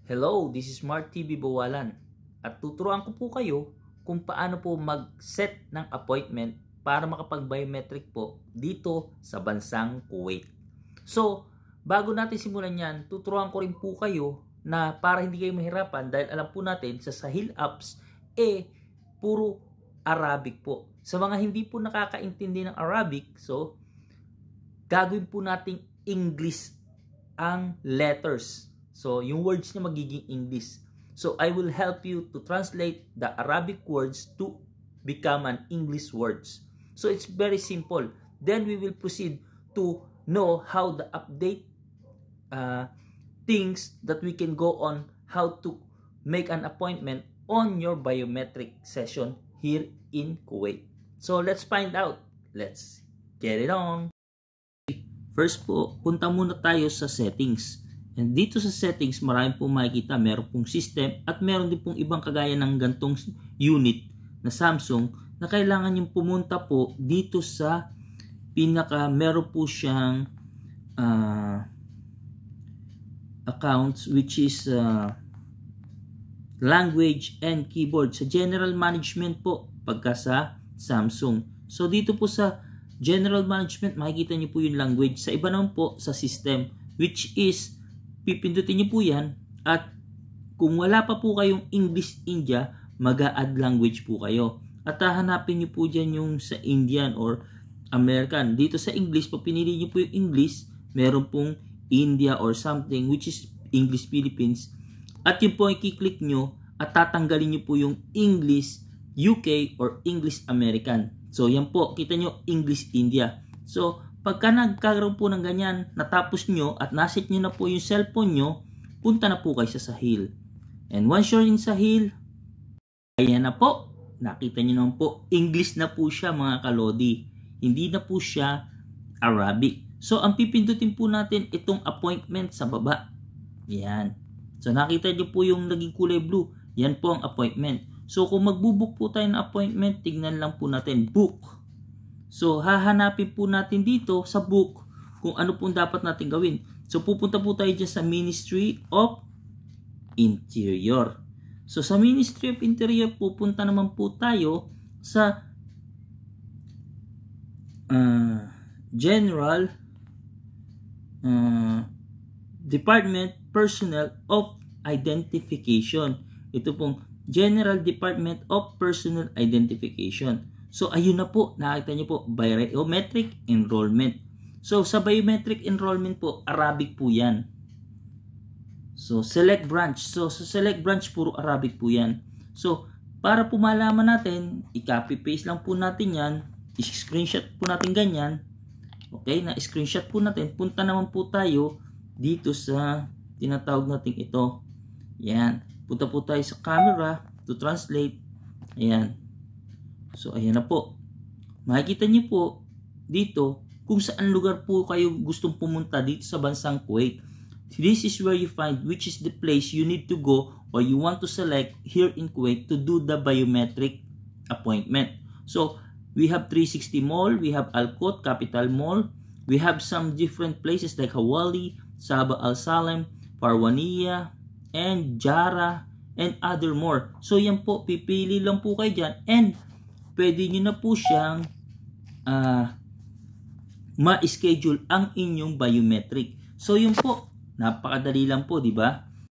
Hello, this is Mark TV Bawalan at tuturuan ko po kayo kung paano po mag-set ng appointment para makapag-biometric po dito sa bansang Kuwait. So, bago natin simulan yan, tuturuan ko rin po kayo na para hindi kayo mahirapan dahil alam po natin sa Sahil apps, puro Arabic po. Sa mga hindi po nakakaintindi ng Arabic, so, gagawin po nating English ang letters. So, yung words niya magiging English. So, I will help you to translate the Arabic words to become an English words. So, it's very simple. Then, we will proceed to know how the update things that we can go on, how to make an appointment on your biometric session here in Kuwait. So, let's find out. Let's get it on. First po, punta muna tayo sa settings. And dito sa settings, marami pong makikita. Meron pong system at meron din pong ibang kagaya ng gantong unit na Samsung na kailangan nyo pumunta po dito sa meron po siyang accounts which is language and keyboard. Sa general management po pagka sa Samsung. So dito po sa general management, makikita nyo po yung language. Sa iba naman po sa system which is pipindutin nyo po yan at kung wala pa po kayong English India, mag-a-add language po kayo. At hahanapin nyo po dyan yung sa Indian or American. Dito sa English, pag pinili nyo po yung English, meron pong India or something which is English Philippines. At yun po ang i-click nyo at tatanggalin nyo po yung English UK or English American. So yan po, kita nyo English India. So pagka nagkaroon po ng ganyan, natapos nyo at naset nyo na po yung cellphone nyo, punta na po kayo sa Sahil. And once you're in Sahil, ayan na po. Nakita nyo naman po, English na po siya mga kalodi. Hindi na po siya Arabic. So ang pipindutin po natin itong appointment sa baba. Yan. So nakita nyo po yung naging kulay blue. Yan po ang appointment. So kung magbubook po tayo ng appointment, tignan lang po natin book. So, hahanapin po natin dito sa book kung ano pong dapat natin gawin. So, pupunta po tayo dyan sa Ministry of Interior. So, sa Ministry of Interior, pupunta naman po tayo sa General Department Personnel of Identification. Ito pong General Department of Personnel Identification. So, ayun na po. Nakita niyo po, biometric enrollment. So, sa biometric enrollment po, Arabic po yan. So, select branch. So, sa select branch, puro Arabic po yan. So, para po malaman natin, i-copy-paste lang po natin yan. I-screenshot po natin ganyan. Okay, na-screenshot po natin. Punta naman po tayo dito sa tinatawag natin ito. Yan. Punta po tayo sa camera to translate. Ayan. So, ayan na po. Makikita niyo po dito kung saan lugar po kayo gustong pumunta dito sa bansang Kuwait. This is where you find which is the place you need to go or you want to select here in Kuwait to do the biometric appointment. So, we have 360 Mall, we have Al-Quoth, Capital Mall, we have some different places like Hawali, Sabah Al Salem, Parwania, and Jara, and other more. So, yan po, pipili lang po kayo dyan and pwede nyo na po siyang ma-schedule ang inyong biometric. So, yun po, napakadali lang po, di ba?